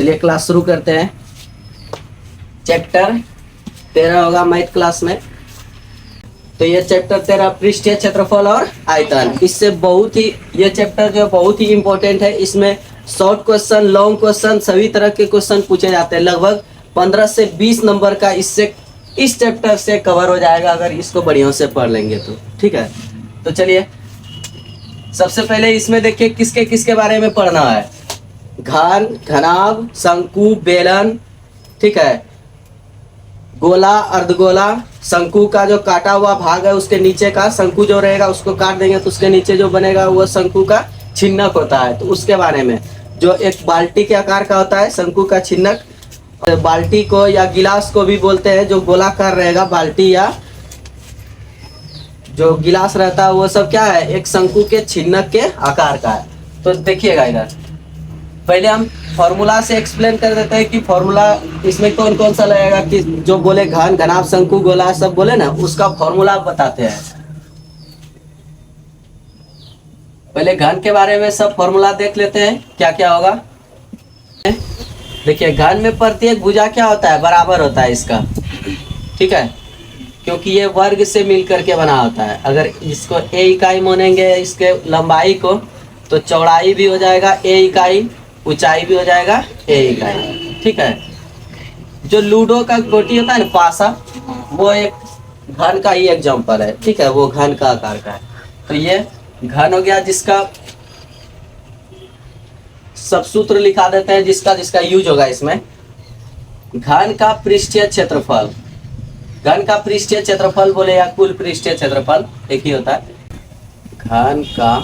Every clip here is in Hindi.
चलिए क्लास शुरू करते हैं। चैप्टर 13 होगा मैथ क्लास में। तो ये चैप्टर 13 पृष्ठीय क्षेत्रफल और आयतन। इससे बहुत ही ये चैप्टर जो बहुत ही इंपॉर्टेंट है। इसमें शॉर्ट क्वेश्चन, लॉन्ग क्वेश्चन, सभी तरह के क्वेश्चन पूछे जाते हैं। लगभग 15 से 20 नंबर का इससे इस चैप्टर से कवर हो जाएगा अगर इसको बढ़िया से पढ़ लेंगे तो। ठीक है, तो चलिए सबसे पहले इसमें देखिए किसके किसके बारे में पढ़ना है। घन, घनाभ, शंकु, बेलन, ठीक है, गोला, अर्धगोला, शंकु का जो काटा हुआ भाग है उसके नीचे का शंकु जो रहेगा उसको काट देंगे तो उसके नीचे जो बनेगा वो शंकु का छिन्नक होता है। तो उसके बारे में जो एक बाल्टी के आकार का होता है शंकु का छिन्नक, बाल्टी को या गिलास को भी बोलते हैं। जो गोलाकार रहेगा बाल्टी या जो गिलास रहता है वो सब क्या है, एक शंकु के छिन्नक के आकार का है। तो देखिएगा इधर पहले हम फॉर्मूला से एक्सप्लेन कर देते हैं कि फॉर्मूला इसमें कौन कौन सा लगेगा। कि जो बोले घन, घनाभ, शंकु, गोला सब बोले ना, उसका फॉर्मूला बताते हैं। पहले घन के बारे में सब फॉर्मूला देख लेते हैं क्या क्या होगा। देखिए घन में प्रत्येक भुजा क्या होता है, बराबर होता है इसका, ठीक है, क्योंकि ये वर्ग से मिल करके बना होता है। अगर इसको ए इकाई मानेंगे इसके लंबाई को, तो चौड़ाई भी हो जाएगा ए इकाई, ऊंचाई भी हो जाएगा ए इकाई। ठीक है, जो लूडो का गोटी होता है ना, पासा, वो एक घन का ही एग्जाम्पल है। ठीक है, वो घन का आकार का है। तो ये घन हो गया, जिसका सब सूत्र लिखा देते हैं जिसका जिसका यूज होगा इसमें। घन का पृष्ठीय क्षेत्रफल, घन का पृष्ठीय क्षेत्रफल बोले या कुल पृष्ठीय क्षेत्रफल एक ही होता है। घन का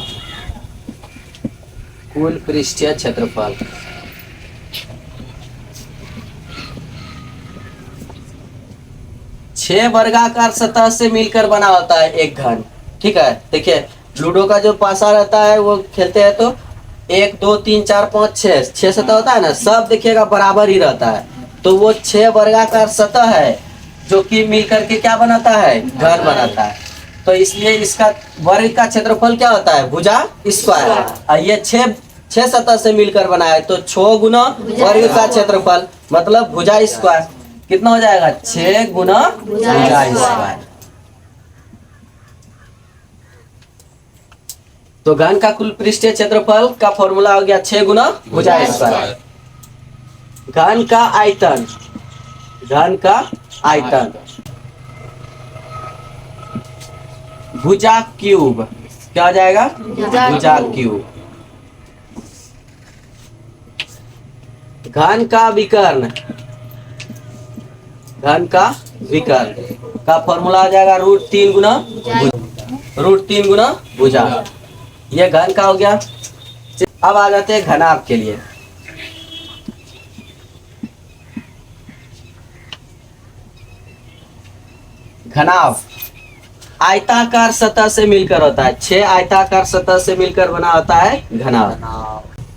कुल पृष्ठीय क्षेत्रफल छह वर्गाकार सतह से मिलकर बना होता है एक घन। ठीक है, देखिए लूडो का जो पासा रहता है वो खेलते हैं तो 1 2 3 4 5 6 सतह होता है ना, सब देखिएगा बराबर ही रहता है। तो वो 6 वर्गाकार सतह है जो कि मिलकर के क्या बनाता है, घन बनाता है। तो इसलिए इसका वर्ग का क्षेत्रफल क्या होता है, भुजा स्क्वायर। और ये 6 सतह से मिलकर बना है, तो 6 गुना वर्ग का क्षेत्रफल मतलब भुजा स्क्वायर कितना हो जाएगा, 6 गुना भुजा स्क्वायर। तो घन का कुल पृष्ठीय क्षेत्रफल का फॉर्मूला हो गया 6 गुना भुजा स्क्वायर। घन का आयतन, घन का आयतन भुजा क्यूब क्या हो जाएगा, भुजा क्यूब। घन का विकर्ण, घन का विकर्ण का फॉर्मूला आ जाएगा √3 गुना √3 गुना भुजा। ये घन का हो गया। अब आ जाते हैं घनाभ के लिए। घनाभ आयताकार सतह से मिलकर होता है, 6 आयताकार सतह से मिलकर बना होता है घनाभ।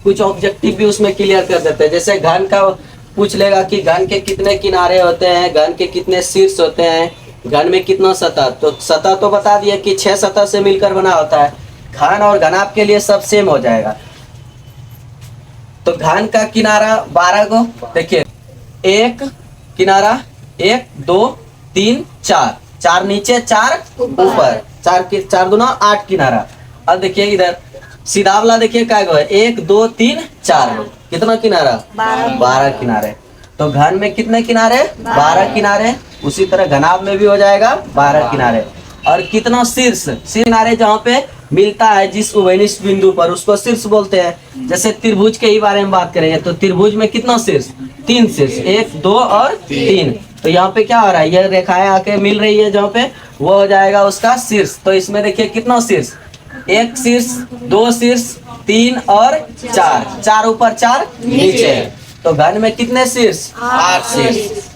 कुछ ऑब्जेक्टिव भी उसमें क्लियर कर देते हैं। जैसे घन का पूछ लेगा कि घन के कितने किनारे होते हैं, घन के कितने शीर्ष होते हैं, घन में कितना सतह। तो सतह तो बता दिए कि 6 सतह से मिलकर बना होता है। घन और घनाभ के लिए सब सेम हो जाएगा। तो घन का किनारा 12 को, देखिए एक किनारा 1 2 3 4, 4 नीचे 4 ऊपर, 4 दूना 8 किनारा। अब देखिए इधर सीधा वाला देखिए क्या है, 1 2 3 4, कितना किनारा, 12 किनारे। तो घन में कितने किनारे, 12 किनारे। उसी तरह घनाभ में भी हो जाएगा 12 किनारे। और कितना शीर्ष, किनारे जहाँ पे मिलता है जिस उभयनिष्ठ बिंदु पर, उसको शीर्ष बोलते हैं। जैसे त्रिभुज के ही बारे में बात करेंगे तो त्रिभुज में कितना शीर्ष, 3 शीर्ष, 1 2 और 3। तो यहाँ पे क्या हो रहा है, ये रेखाएं आके मिल रही है जहाँ पे, वो हो जाएगा उसका शीर्ष। तो इसमें देखिए कितना शीर्ष, 1 शीर्ष, 2 शीर्ष, 3 और 4, 4 ऊपर 4 नीचे। तो घन में कितने शीर्ष, 8 शीर्ष।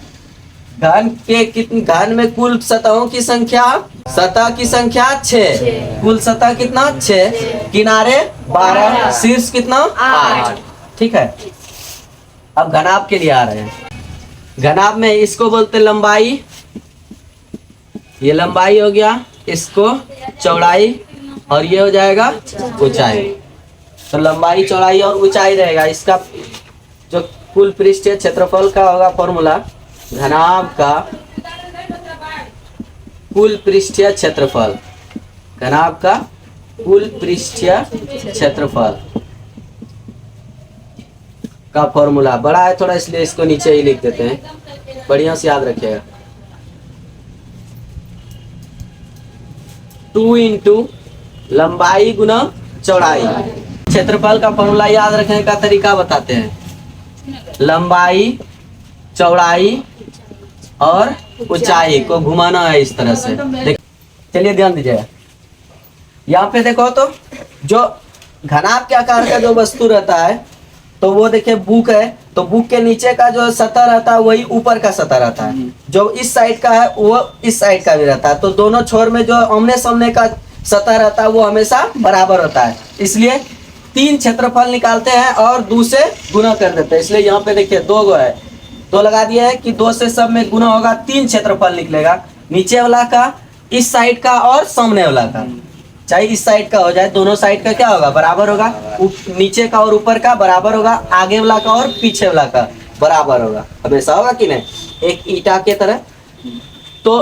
घन में कुल सतहों की संख्या, सतह की संख्या 6, कुल सतह कितना 6, किनारे 12, शीर्ष कितना 8। ठीक है, अब घनाभ के लिए आ रहे हैं। घनाभ में इसको बोलते लंबाई, ये लंबाई हो गया, इसको चौड़ाई, और ये हो जाएगा ऊंचाई। तो लंबाई, चौड़ाई और ऊंचाई रहेगा। इसका जो कुल पृष्ठीय क्षेत्रफल का होगा फॉर्मूला, घनाभ का कुल पृष्ठीय क्षेत्रफल, घनाभ का कुल पृष्ठीय क्षेत्रफल का फॉर्मूला बड़ा है थोड़ा, इसलिए इसको नीचे ही लिख देते हैं, बढ़िया से याद रखिएगा। 2 इंटू लंबाई गुना चौड़ाई। क्षेत्रफल का फॉर्मूला याद रखने का तरीका बताते हैं, लंबाई, चौड़ाई और ऊंचाई को घुमाना है इस तरह से। चलिए ध्यान दीजिएगा, यहाँ पे देखो तो जो घनाभ के आकार का जो वस्तु रहता है तो वो देखिए बुक है, तो बुक के नीचे का जो सतह रहता है वही ऊपर का सतह रहता है, जो इस साइड का है वो इस साइड का भी रहता है, तो दोनों छोर में जो आमने सामने का सतह रहता है वो हमेशा बराबर होता है, इसलिए 3 क्षेत्रफल निकालते हैं और 2 से गुना कर देते हैं। इसलिए यहाँ पे देखिए 2 गो है, 2 लगा दिया है कि 2 से सब में गुना होगा, 3 क्षेत्रफल निकलेगा, नीचे वाला का, इस साइड का और सामने वाला का, चाहे इस साइड का हो जाए, दोनों साइड का क्या होगा बराबर होगा, नीचे का और ऊपर का बराबर होगा, आगे वाला का और पीछे वाला का बराबर होगा, हमेशा होगा कि नहीं, एक ईंटा के तरह। तो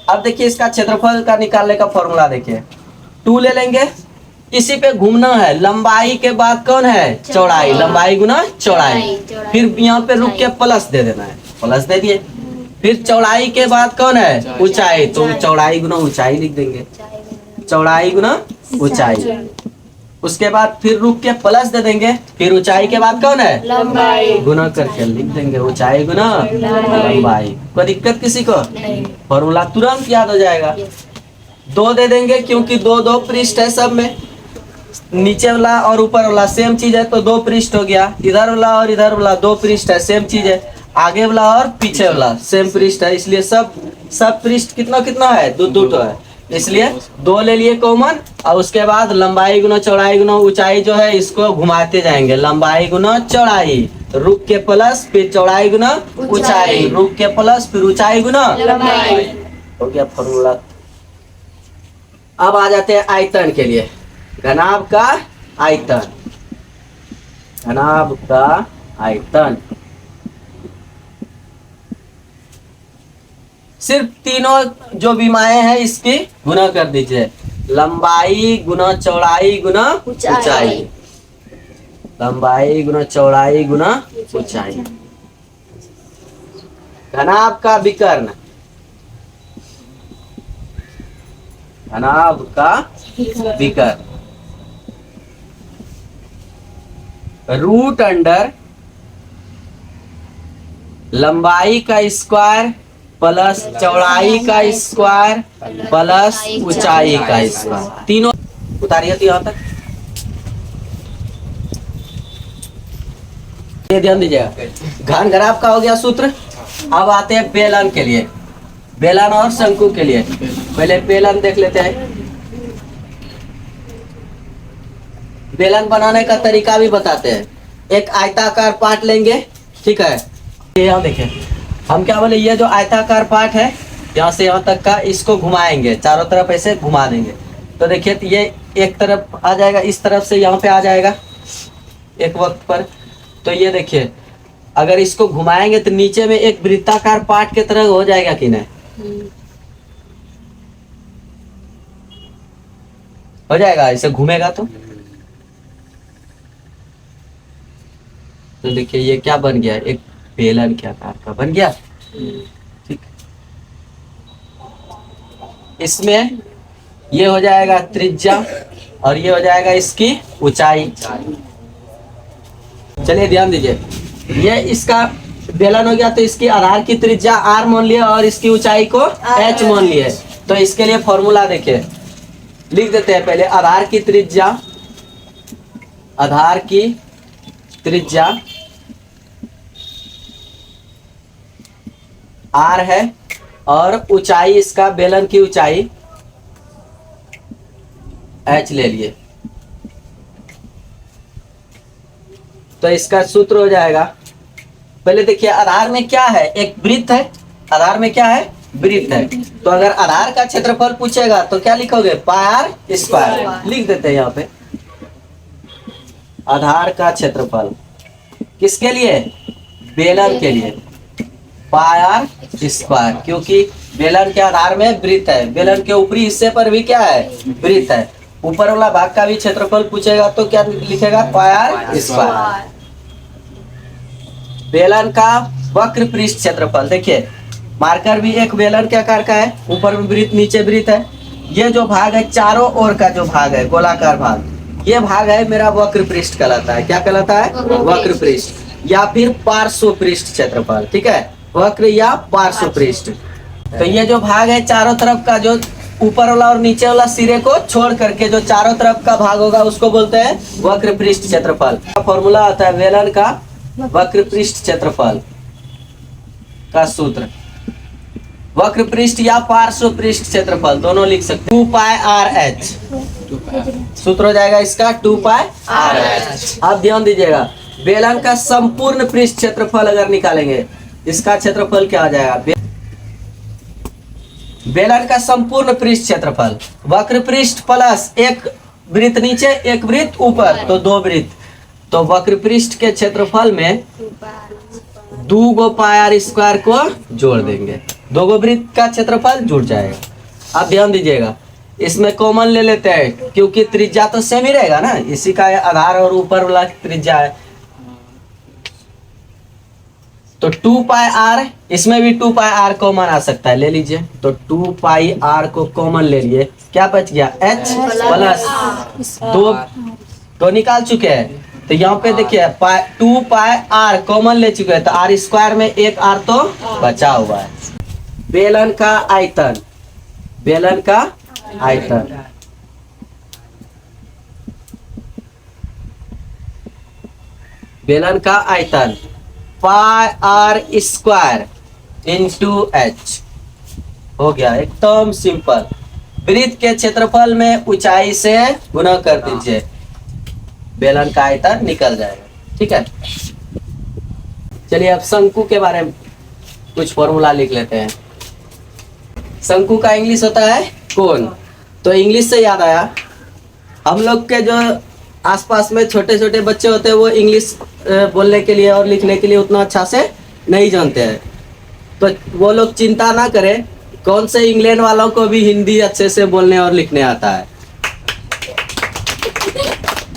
अब देखिए इसका क्षेत्रफल का निकालने का फॉर्मूला देखिए, 2 ले लेंगे, इसी पे घूमना है, लंबाई के बाद कौन है चौड़ाई, लंबाई गुना चौड़ाई, फिर यहाँ पे रुक के प्लस दे देना है, प्लस दे दिए, फिर चौड़ाई के बाद कौन है ऊंचाई, तो चौड़ाई गुना ऊंचाई लिख देंगे, चौड़ाई गुना ऊंचाई, उसके बाद फिर रुक के प्लस दे देंगे, फिर ऊंचाई के बाद कौन है लंबाई, गुना करके लिख देंगे ऊंचाई गुना लंबाई। कोई दिक्कत किसी को, फॉर्मूला तुरंत याद हो जाएगा। 2 दे देंगे क्योंकि 2 पृष्ठ है, सब में नीचे वाला और ऊपर वाला सेम चीज है, तो 2 पृष्ठ हो गया, इधर वाला और इधर वाला 2 पृष्ठ है, सेम चीज है, आगे वाला और पीछे वाला सेम पृष्ठ है, इसलिए सब पृष्ठ कितना कितना है 2 है, इसलिए 2 ले लिए कॉमन, और उसके बाद लंबाई गुना चौड़ाई गुना ऊंचाई जो है इसको घुमाते जाएंगे, लंबाई गुना चौड़ाई, रुक के प्लस, फिर चौड़ाई गुना ऊंचाई, रुक के प्लस, फिर ऊंचाई गुना लंबाई, हो गया फॉर्मूला। अब आ जाते हैं आयतन के लिए, घनाभ का आयतन, घनाभ का आयतन सिर्फ तीनों जो विमाएं हैं इसकी गुना कर दीजिए, लंबाई गुना चौड़ाई गुना ऊंचाई, लंबाई गुना चौड़ाई गुना ऊंचाई। घनाभ का विकर्ण, घनाभ का विकर्ण, रूट अंडर लंबाई का स्क्वायर प्लस चौड़ाई का स्क्वायर प्लस ऊंचाई का स्क्वायर, तीनों उतारिए तो यहाँ तक, ये ध्यान दीजिएगा। घन घनाभ का हो गया सूत्र। अब आते हैं बेलन के लिए, बेलन और शंकु के लिए। पहले बेलन देख लेते हैं, बेलन बनाने का तरीका भी बताते हैं। एक आयताकार पार्ट लेंगे, ठीक है, यहाँ देखें, हम क्या बोले, ये जो आयताकार पार्ट है यहाँ से यहाँ तक का, इसको घुमाएंगे, चारों तरफ ऐसे घुमा देंगे, तो देखिए ये एक तरफ आ जाएगा, इस तरफ से यहाँ पे आ जाएगा एक वक्त पर, तो ये देखिए अगर इसको घुमाएंगे तो नीचे में एक वृत्ताकार पार्ट के तरह हो जाएगा कि नहीं, हो जाएगा, इसे घूमेगा तो देखिए ये क्या बन गया, एक बेलन के आकार का बन गया, ठीक। इसमें ये हो जाएगा त्रिज्या और ये हो जाएगा इसकी ऊंचाई। चलिए ध्यान दीजिए, ये इसका बेलन हो गया, तो इसकी आधार की त्रिज्या r मान लिया और इसकी ऊंचाई को h मान लिया। तो इसके लिए फॉर्मूला देखिए, लिख देते हैं पहले, आधार की त्रिज्या, आधार की त्रिज्या r है और ऊंचाई इसका बेलन की ऊंचाई h ले लिए, तो इसका सूत्र हो जाएगा। पहले देखिए आधार में क्या है, एक वृत्त है, आधार में क्या है वृत्त है, तो अगर आधार का क्षेत्रफल पूछेगा तो क्या लिखोगे, पाई आर स्क्वायर लिख देते हैं यहाँ पे। आधार का क्षेत्रफल किसके लिए, बेलन के लिए पाई आर स्क्वायर, क्योंकि बेलन के आधार में वृत्त है, बेलन के ऊपरी हिस्से पर भी क्या है, वृत्त है। ऊपर वाला भाग का भी क्षेत्रफल पूछेगा तो क्या लिखेगा, पाई आर स्क्वायर। बेलन का वक्र पृष्ठ क्षेत्रफल, देखिए मार्कर भी एक बेलन के आकार का है, ऊपर में वृत्त नीचे वृत्त है। ये जो भाग है चारों ओर का जो भाग है गोलाकार भाग, ये भाग है मेरा वक्र पृष्ठ कहलाता है। क्या कहलाता है, वक्र पृष्ठ या फिर पार्श्व पृष्ठ क्षेत्रफल। ठीक है, वक्र या पार्श्व पृष्ठ। तो ये जो भाग है चारों तरफ का, जो ऊपर वाला और नीचे वाला सिरे को छोड़ करके जो चारों तरफ का भाग होगा उसको बोलते हैं वक्र पृष्ठ क्षेत्रफल। फॉर्मूला आता है बेलन का वक्र पृष्ठ क्षेत्रफल का सूत्र, वक्र पृष्ठ या पार्श्व पृष्ठ क्षेत्रफल दोनों लिख सकते हैं। 2 पाई आर एच सूत्र हो जाएगा इसका, 2 पाई आर एच। अब ध्यान दीजिएगा, बेलन का संपूर्ण पृष्ठ क्षेत्रफल अगर निकालेंगे, इसका क्षेत्रफल क्या आ जाएगा, बेलन का संपूर्ण पृष्ठ क्षेत्रफल, वक्र पृष्ठ प्लस एक वृत्त नीचे एक वृत्त ऊपर, तो 2 वृत्त, तो वक्र पृष्ठ के क्षेत्रफल में 2 गो पाई आर स्क्वायर को जोड़ देंगे, 2 गो वृत्त का क्षेत्रफल जुड़ जाएगा। अब ध्यान दीजिएगा, इसमें कॉमन ले लेते हैं क्योंकि त्रिज्या तो सेम ही रहेगा ना, इसी का आधार और ऊपर वाला त्रिज्या है। तो 2 पाई आर, इसमें भी 2 पाई आर कॉमन आ सकता है, ले लीजिए। तो 2 पाई आर को कॉमन ले लिए, क्या बच गया, एच प्लस 2 तो निकाल चुके हैं। तो यहाँ पे देखिए 2 पाई आर कॉमन ले चुके हैं, तो आर स्क्वायर में एक आर तो बचा हुआ है। बेलन का आयतन, बेलन का आयतन, बेलन का आयतन पाई आर स्क्वायर इंटू एच हो गया, एकदम सिंपल। वृत्त के क्षेत्रफल में ऊंचाई से गुणा कर दीजिए, बेलन का आयतन निकल जाएगा। ठीक है, चलिए अब शंकु के बारे में कुछ फॉर्मूला लिख लेते हैं। शंकु का इंग्लिश होता है कोन। तो इंग्लिश से याद आया, हम लोग के जो आसपास में छोटे छोटे बच्चे होते हैं वो इंग्लिश बोलने के लिए और लिखने के लिए उतना अच्छा से नहीं जानते हैं, तो वो लोग चिंता ना करें, कौन से इंग्लैंड वालों को भी हिंदी अच्छे से बोलने और लिखने आता है।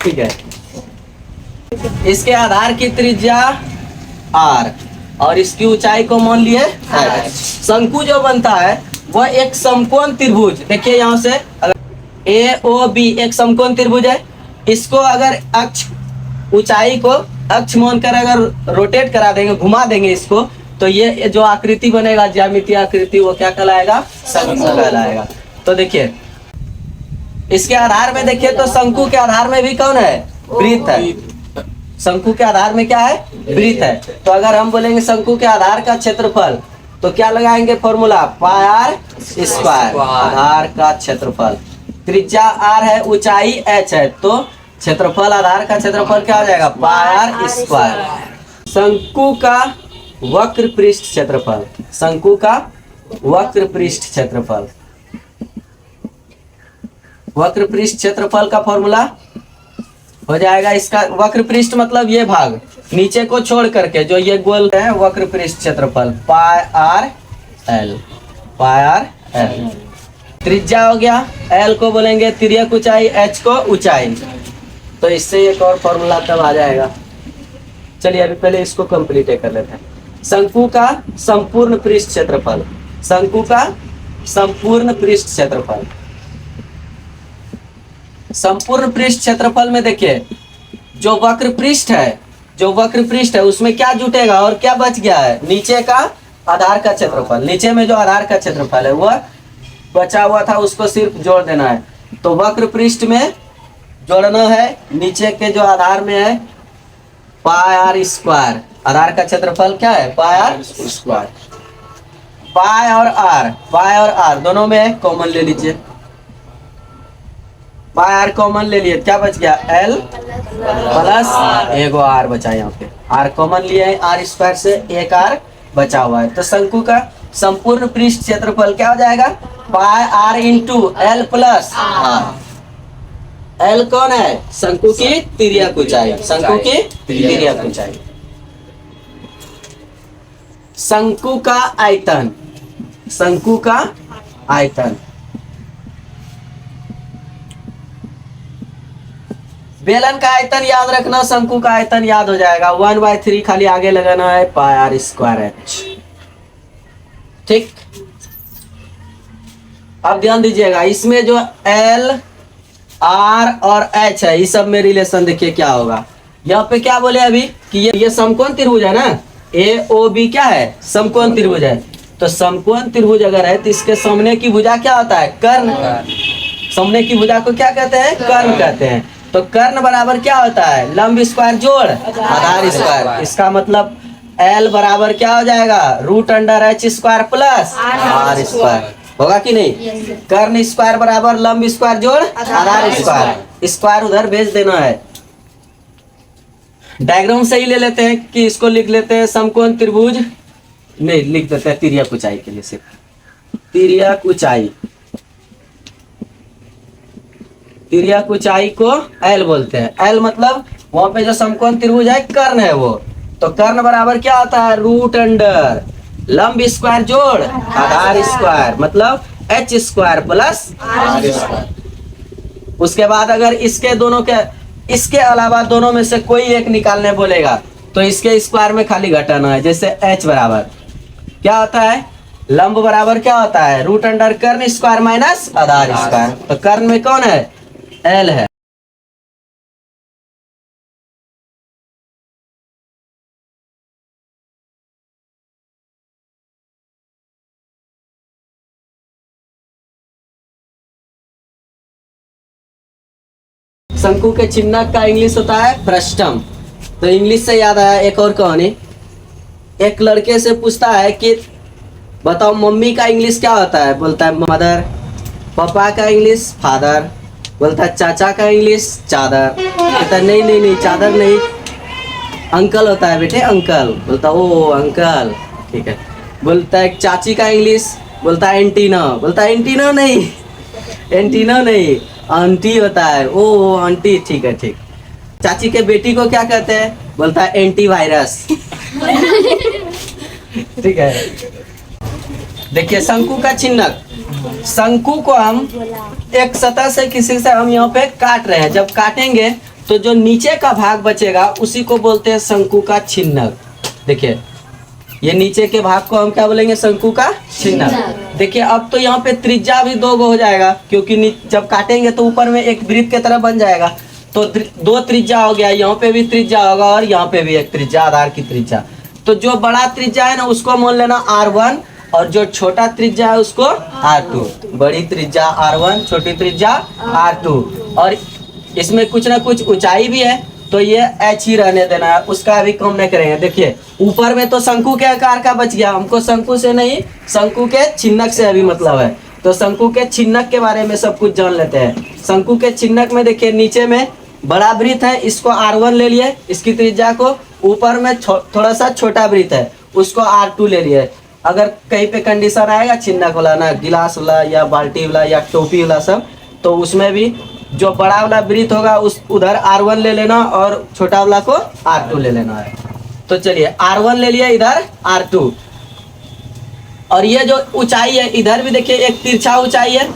ठीक है, इसके आधार की त्रिज्या r और इसकी ऊंचाई को मान लिए h। शंकु जो बनता है वह एक समकोण त्रिभुज, देखिए यहाँ से AOB एक समकोण त्रिभुज है, इसको अगर अक्ष ऊंचाई को अक्ष मानकर अगर रोटेट करा देंगे, घुमा देंगे इसको, तो ये जो आकृति बनेगा ज्यामितीय आकृति वो क्या कहलाएगा, शंकु कहलाएगा। तो देखिए इसके आधार में देखिए, तो शंकु के आधार में भी कौन है, वृत्त है। शंकु के आधार में क्या है, वृत्त है। तो अगर हम बोलेंगे शंकु के आधार का क्षेत्रफल, तो क्या लगाएंगे फॉर्मूला, पाई आर स्क्वायर, आधार का क्षेत्रफल, त्रिज्या r है, ऊंचाई h है, तो क्षेत्रफल आधार का क्षेत्रफल क्या हो जाएगा, पाई आर स्क्वायर। शंकु का वक्र पृष्ठ क्षेत्रफल, शंकु का वक्र पृष्ठ क्षेत्रफल, वक्र पृष्ठ क्षेत्रफल का फॉर्मूला हो जाएगा इसका, वक्र पृष्ठ मतलब ये भाग नीचे को छोड़ करके जो ये गोल है, वक्र पृष्ठ क्षेत्रफल पाई आर एल, पाई आर एल। त्रिज्या हो गया, एल को बोलेंगे तिर्यक ऊंचाई, एच को ऊंचाई, तो इससे एक और फॉर्मूला तब आ जाएगा। चलिए अभी पहले इसको कंप्लीट कर लेते हैं। शंकु का संपूर्ण पृष्ठ क्षेत्रफल, शंकु का संपूर्ण पृष्ठ क्षेत्रफल, संपूर्ण पृष्ठ क्षेत्रफल में देखिए जो वक्र पृष्ठ है, जो वक्र पृष्ठ है उसमें क्या जुटेगा और क्या बच गया है, नीचे का आधार का क्षेत्रफल, नीचे में जो आधार का क्षेत्रफल है वह बचा हुआ था, उसको सिर्फ जोड़ देना है। तो वक्र पृष्ठ में जोड़ना है, नीचे के जो आधार में है पाई आर स्क्वायर, आधार का क्षेत्रफल क्या है, पाई आर स्क्वायर। पाई और आर, पाई और आर दोनों में कॉमन ले लीजिए, पाई आर कॉमन ले लिए, क्या बच गया, एल प्लस एगो आर बचा, यहाँ पे आर कॉमन लिए है, आर स्क्वायर से एक आर बचा हुआ है। तो शंकु का संपूर्ण पृष्ठ क्षेत्रफल क्या हो जाएगा, pi r into l plus r. L कौन है, शंकु की तिर्यक ऊंचाई, शंकु की तिर्यक ऊंचाई। शंकु का आयतन, शंकु का आयतन। बेलन का आयतन याद रखना, शंकु का आयतन याद हो जाएगा। 1/3 खाली आगे लगाना है, पाई आर स्क्वायर एच। ठीक, अब ध्यान दीजिएगा, इसमें जो एल आर और एच है, इस सब में रिलेशन देखिए क्या होगा। यहाँ पे क्या बोले अभी कि ये समकोण त्रिभुज है ना, ए ओ बी क्या है, समकोण त्रिभुज है। तो समकोण त्रिभुज अगर है तो इसके सामने की भुजा क्या होता है, कर्ण। सामने की भुजा को क्या कहते हैं, कर्ण कहते हैं। तो कर्ण बराबर क्या होता है, लंब स्क्वायर जोड़ आधार स्क्वायर। इसका मतलब एल बराबर क्या हो जाएगा, √(h²+ आर स्क्वायर। होगा कि नहीं? कर्ण स्क्वायर बराबर लंब स्क्वायर जोड़ आधार स्क्वायर। स्क्वायर उधर भेज देना है। डायग्राम सही ले लेते हैं कि इसको लिख लेते हैं समकोण त्रिभुज, नहीं लिख देते हैं तिर्यक ऊंचाई के लिए, सिर्फ तिर्यक ऊंचाई। तिर्यक ऊंचाई को एल बोलते हैं। एल मतलब वहां पे जो समकोण त्रिभुज है कर्ण है वो। तो कर्ण बराबर क्या होता है, √, लंब स्क्वायर जोड़ आधार स्क्वायर, मतलब h² आर स्क्वायर। उसके बाद अगर इसके दोनों के, इसके अलावा दोनों में से कोई एक निकालने बोलेगा तो इसके स्क्वायर में खाली घटाना है। जैसे h बराबर क्या होता है, लंब बराबर क्या होता है, √, कर्ण स्क्वायर माइनस आधार स्क्वायर। तो कर्ण में कौन है, एल है। शंकु के चिन्ह का इंग्लिश होता है फ्रस्टम। तो इंग्लिश से याद आया एक और कहानी। एक लड़के से पूछता है कि बताओ मम्मी का इंग्लिश क्या होता है, बोलता है मदर। पापा का इंग्लिश फादर, बोलता है चाचा का इंग्लिश चादर। कहता है नहीं नहीं नहीं, चादर नहीं, अंकल होता है बेटे, अंकल। बोलता ओ अंकल, ठीक है। बोलता है चाची का इंग्लिश, बोलता है एंटीना। बोलता है एंटीना नहीं, एंटीना नहीं, आंटी होता है, ओ आंटी, ठीक है ठीक। चाची के बेटी को क्या कहते हैं, बोलता है एंटीवायरस। ठीक है। देखिए शंकु का चिन्ह, शंकु को हम एक सतह से किसी से हम यहाँ पे काट रहे हैं, जब काटेंगे तो जो नीचे का भाग बचेगा उसी को बोलते हैं शंकु का चिन्ह। देखिए ये नीचे के भाग को हम क्या बोलेंगे, शंकु का चिन्ह। देखिए अब तो यहाँ पे त्रिज्या भी 2 हो जाएगा, क्योंकि जब काटेंगे तो ऊपर में एक वृत्त की तरह बन जाएगा। तो 2 त्रिज्या हो गया, यहाँ पे भी त्रिज्या होगा और यहाँ पे भी एक त्रिज्या, आधार की त्रिज्या। तो जो बड़ा त्रिज्या है ना उसको मान लेना R1, और जो छोटा त्रिज्या है उसको R2। बड़ी त्रिज्या R1, छोटी त्रिज्या R2। और इसमें कुछ ना कुछ ऊंचाई भी है, तो ये h ही रहने देना है, उसका अभी कम नहीं करेंगे। देखिए ऊपर में तो शंकु के आकार का बच गया, हमको शंकु से नहीं शंकु के चिन्हक से अभी मतलब है। तो शंकु के चिन्हक के बारे में सब कुछ जान लेते हैं। शंकु के चिन्हक में देखिए नीचे में बड़ा वृत्त है, इसको R1 ले लिए इसकी त्रिज्या को। ऊपर में थोड़ा सा छोटा वृत्त है, उसको R2 ले लिए। अगर कहीं पे कंडीशन आएगा चिन्हक वाला ना, गिलास वाला या बाल्टी वाला या टोपी वाला सब, तो उसमें भी जो बड़ा वाला वृत्त होगा उस उधर R1 ले लेना और छोटा वाला को R2 ले लेना है। तो चलिए R1 ले लिया, इधर R2। और ये जो ऊंचाई है इधर भी देखिए एक तिरछा ऊंचाई है,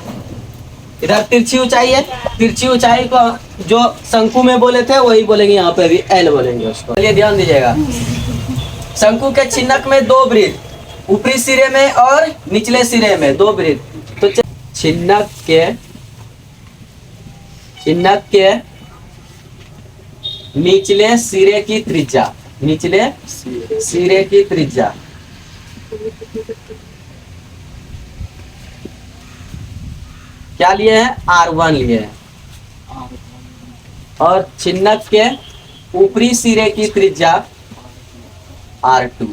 इधर तिरछी ऊंचाई है। तिरछी ऊंचाई को जो शंकु में बोले थे वही बोलेंगे, यहाँ पे भी L बोलेंगे उसको। चलिए ध्यान दीजिएगा, शंकु के चिन्हक में 2 वृत्त, ऊपरी सिरे में और निचले सिरे में 2 वृत्त। तो चिन्हक के निचले सिरे की त्रिज्या, निचले सिरे की त्रिज्या क्या लिए हैं, R1 लिए हैं। और चिन्हक के ऊपरी सिरे की त्रिज्या R2।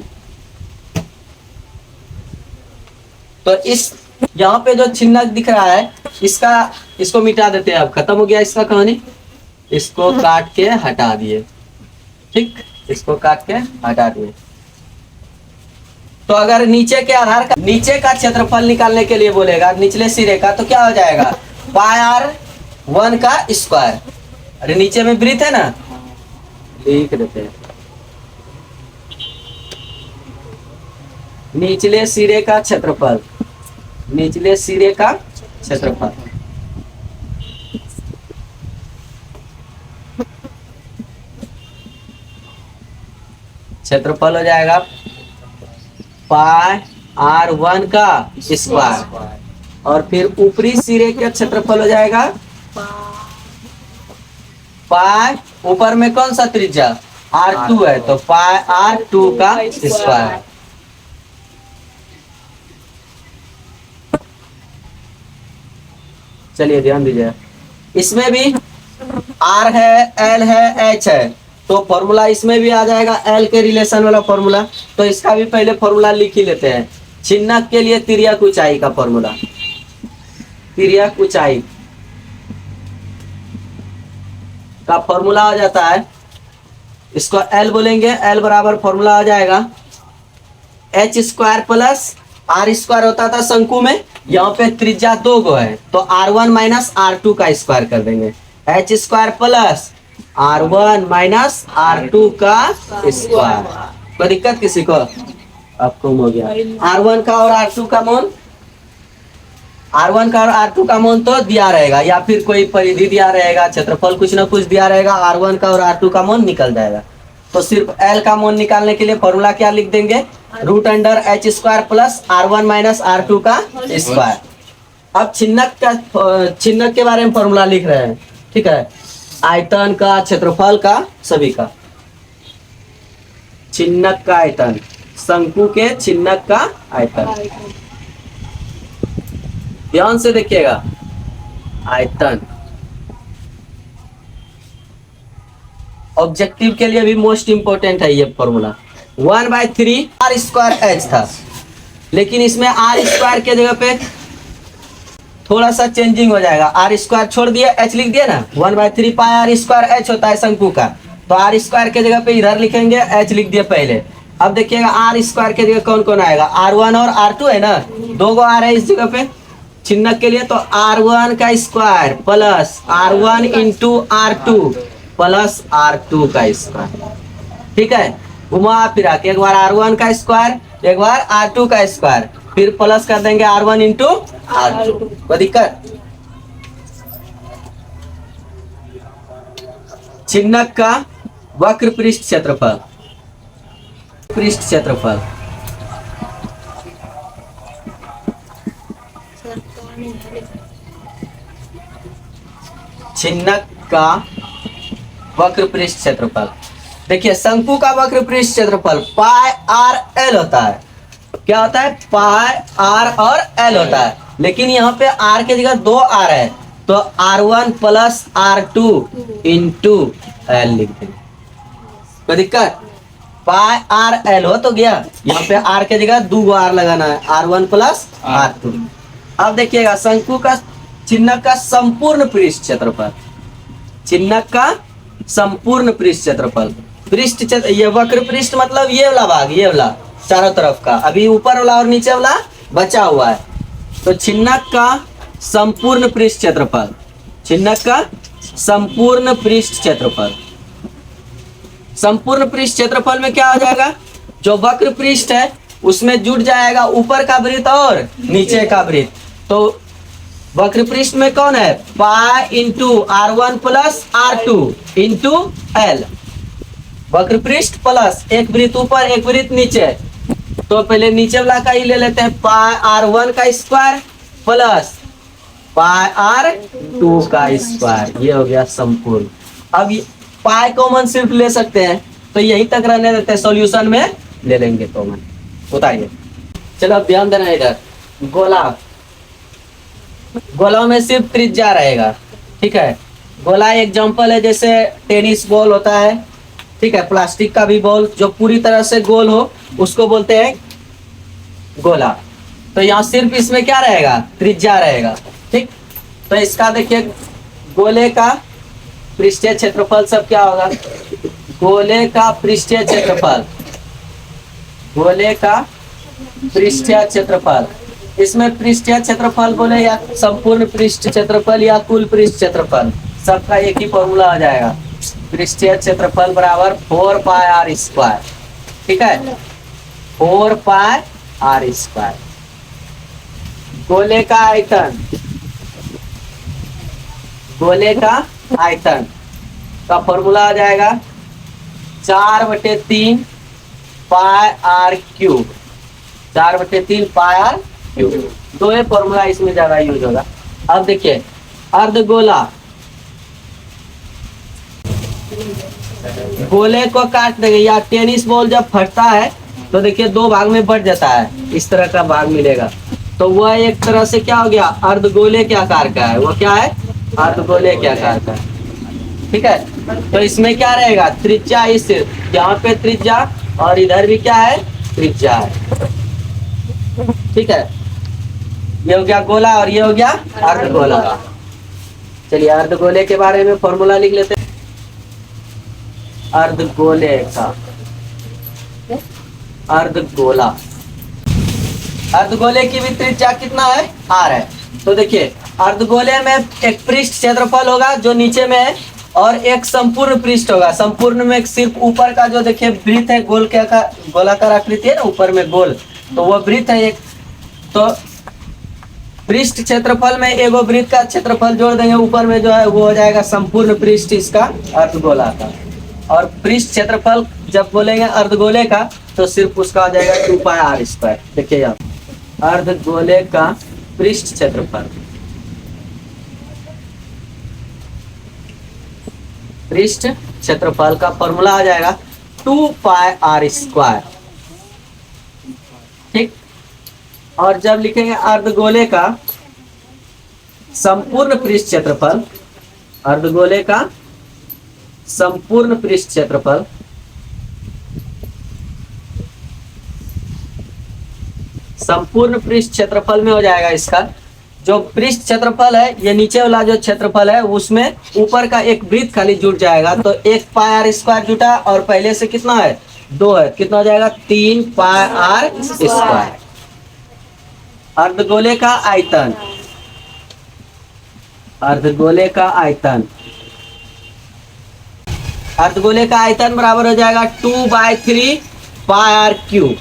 तो इस यहाँ पे जो चिन्हक दिख रहा है इसको मिटा देते हैं। अब खत्म हो गया इसका कहानी, इसको काट के हटा दिए। ठीक, इसको काट के हटा दिए। तो अगर नीचे के आधार का, नीचे का क्षेत्रफल निकालने के लिए बोलेगा निचले सिरे का, तो क्या हो जाएगा, πr1 का स्क्वायर। अरे नीचे में वृत्त है ना, लिख देते हैं निचले सिरे का क्षेत्रफल, निचले सिरे का क्षेत्रफल। क्षेत्रफल हो जाएगा पाई R1 का स्क्वायर, और फिर ऊपरी सिरे का क्षेत्रफल हो जाएगा पाई, ऊपर में कौन सा त्रिज्या R2 है, तो पाई R2 का स्क्वायर। चलिए ध्यान दीजिए, इसमें भी R है, L है, H है, तो फॉर्मूला इसमें भी आ जाएगा L के रिलेशन वाला फॉर्मूला। तो इसका भी पहले फॉर्मूला लिख ही लेते हैं। छिन्नक के लिए तिर्यक ऊंचाई का फॉर्मूला, तिर्यक ऊंचाई का फॉर्मूला आ जाता है, इसको L बोलेंगे। L बराबर फॉर्मूला आ जाएगा H square plus R square होता था शंकु में, यहाँ पे त्रिज्या 2 गो है, तो R1 माइनस R2 का स्क्वायर कर देंगे। H square plus R1 minus R2 का स्क्वायर। कोई दिक्कत किसी को? आपको हो गया। R1 का और R2 का मान, R1 का और R2 का मान तो दिया रहेगा, या फिर कोई परिधि दिया रहेगा, क्षेत्रफल कुछ ना कुछ दिया रहेगा, R1 का और R2 का मान निकल जाएगा। तो सिर्फ L का मान निकालने के लिए फॉर्मूला क्या लिख देंगे, root under H square plus R1 minus R2 का स्क्वायर। अब छिन्नक के बारे में फॉर्मूला लिख रहे हैं, ठीक है, आयतन का, क्षेत्रफल का, सभी का। छिन्नक का आयतन, शंकु के छिन्नक का आयतन, ध्यान से देखिएगा, आयतन ऑब्जेक्टिव के लिए भी मोस्ट इंपोर्टेंट है ये फॉर्मूला। 1/3 R स्क्वायर H था, लेकिन इसमें R स्क्वायर के जगह पे थोड़ा सा चेंजिंग हो जाएगा, R स्क्वायर छोड़ दिया, H लिख दिया ना। 1/3 पाई R स्क्वायर H होता है शंकु का, तो R स्क्वायर के जगह पे इधर लिखेंगे, H लिख दिया पहले। अब देखिएगा R स्क्वायर के जगह कौन कौन आएगा, R1 और R2 है ना, 2 गो R है इस जगह पे छिन्नक के लिए, तो R1 का square plus R1 into R2 plus R2 का स्क्वायर, ठीक है। घुमा फिरा के एक बार R1 का स्क्वायर, एक बार R2 का स्क्वायर, फिर प्लस कर देंगे R1 इंटू R2। कोई दिक्कत? छिन्नक का वक्र पृष्ठ क्षेत्रफल, पृष्ठ क्षेत्रफल, छिन्नक का वक्र पृष्ठ क्षेत्रफल। देखिए शंकु का वक्र पृष्ठ क्षेत्रफल पाई आर एल होता है। क्या होता है? पाई आर और एल होता है, लेकिन यहाँ पे आर के जगह 2 आर है, तो R1 plus R2 into L लिख देंगे। कोई दिक्कत? पाई आर एल हो तो गया, यहाँ पे आर के जगह 2 आर लगाना है, R1 प्लस R2। अब देखिएगा शंकु का चिन्हक का संपूर्ण पृष्ठ क्षेत्रफल, चिन्हक का संपूर्ण पृष्ठ क्षेत्रफल, पृष्ठ क्षेत्र, ये वक्र पृष्ठ मतलब ये वाला भाग, ये वाला चारों तरफ का, अभी ऊपर वाला और नीचे वाला बचा हुआ है। तो चिन्हक का संपूर्ण पृष्ठ क्षेत्रफल, चिन्हक का संपूर्ण पृष्ठ क्षेत्रफल, संपूर्ण पृष्ठ क्षेत्रफल में क्या हो जाएगा? जो वक्र पृष्ठ है उसमें जुड़ जाएगा ऊपर का वृत्त और नीचे का वृत्त। तो वक्र पृष्ठ में कौन है? Pi into R1 plus R2 into L, वक्र पृष्ठ प्लस एक वृत्त ऊपर एक वृत्त नीचे। तो पहले नीचे वाला का ही ले लेते हैं, पाई R1 का स्क्वायर प्लस पाई R2 का स्क्वायर, ये हो गया संपूर्ण। अब पाई कॉमन सिर्फ ले सकते हैं, तो यही तक रहने देते हैं, सॉल्यूशन में ले लेंगे कॉमन। बताइए, चलो अब ध्यान देना इधर, गोला, गोला में सिर्फ त्रिज्या रहेगा, ठीक है। गोला एग्जांपल है, जैसे टेनिस बॉल होता है, ठीक है, प्लास्टिक का भी बॉल जो पूरी तरह से गोल हो उसको बोलते हैं गोला। तो यहाँ सिर्फ इसमें क्या रहेगा? त्रिज्या रहेगा, ठीक। तो इसका देखिए, गोले का पृष्ठीय क्षेत्रफल सब क्या होगा? गोले का पृष्ठीय क्षेत्रफल, गोले का पृष्ठीय क्षेत्रफल, इसमें पृष्ठीय क्षेत्रफल बोले या संपूर्ण पृष्ठ क्षेत्रफल या कुल पृष्ठ क्षेत्रफल, सबका एक ही फॉर्मूला आ जाएगा। पृष्ठीय क्षेत्रफल बराबर 4 पाई आर स्क्वायर, ठीक है, 4 पाई आर स्क्वायर। गोले का आयतन, गोले का आयतन का फॉर्मूला आ जाएगा 4/3 pi r cube, 4/3 pi r cube. दो ये फॉर्मूला इसमें ज्यादा यूज होगा। अब देखिए अर्धगोला, गोले को काट देंगे, या टेनिस बॉल जब फटता है तो देखिए दो भाग में बट जाता है, इस तरह का भाग मिलेगा, तो वह एक तरह से क्या हो गया, अर्धगोले के आकार का है। वो क्या है, अर्धगोले के आकार का है। ठीक है, तो इसमें क्या रहेगा, त्रिज्या, इस यहाँ पे त्रिज्या और इधर भी क्या है, त्रिज्या है। ठीक है, ये हो गया गोला और ये हो गया अर्धगोला। चलिए अर्धगोले के बारे में फॉर्मूला लिख लेते हैं। अर्धगोले का, अर्धगोला, अर्धगोले की भी त्रिज्या कितना है, आर है। तो देखिए अर्धगोले में एक पृष्ठ क्षेत्रफल होगा जो नीचे में है, और एक संपूर्ण पृष्ठ होगा। संपूर्ण में सिर्फ ऊपर का जो देखिए वृत्त है, गोल के आकार, गोलाकार आकृति है ना ऊपर में गोल, तो वो वृत्त है एक। तो पृष्ठ क्षेत्रफल में एगो वृत्त का क्षेत्रफल जोड़ देंगे ऊपर में जो है, वो हो जाएगा संपूर्ण पृष्ठ इसका अर्धगोला का। और पृष्ठ क्षेत्रफल जब बोलेंगे अर्धगोले का तो सिर्फ उसका आ जाएगा 2 पाई आर स्क्वायर। देखिए यहाँ अर्धगोले का पृष्ठ क्षेत्रफल, पृष्ठ क्षेत्रफल का फॉर्मूला आ जाएगा 2 पाई आर स्क्वायर। ठीक, और जब लिखेंगे अर्धगोले का संपूर्ण पृष्ठ क्षेत्रफल, अर्धगोले का संपूर्ण पृष्ठ क्षेत्रफल, संपूर्ण पृष्ठ क्षेत्रफल में हो जाएगा इसका जो पृष्ठ क्षेत्रफल है, ये नीचे वाला जो क्षेत्रफल है उसमें ऊपर का एक वृत्त खाली जुड़ जाएगा, तो 1 पाई आर स्क्वायर जुटा, और पहले से कितना है, 2 है, कितना हो जाएगा 3 पाई आर स्क्वायर। अर्धगोले का आयतन, अर्धगोले का आयतन, अर्धगोले का आयतन बराबर हो जाएगा 2/3 पाई आर क्यूब।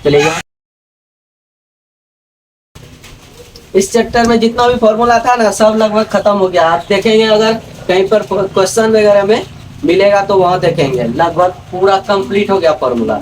चलिए इस चैप्टर में जितना भी फॉर्मूला था ना सब लगभग खत्म हो गया। आप देखेंगे अगर कहीं पर क्वेश्चन वगैरह में मिलेगा तो वहां देखेंगे लगभग पूरा कंप्लीट हो गया फॉर्मूला।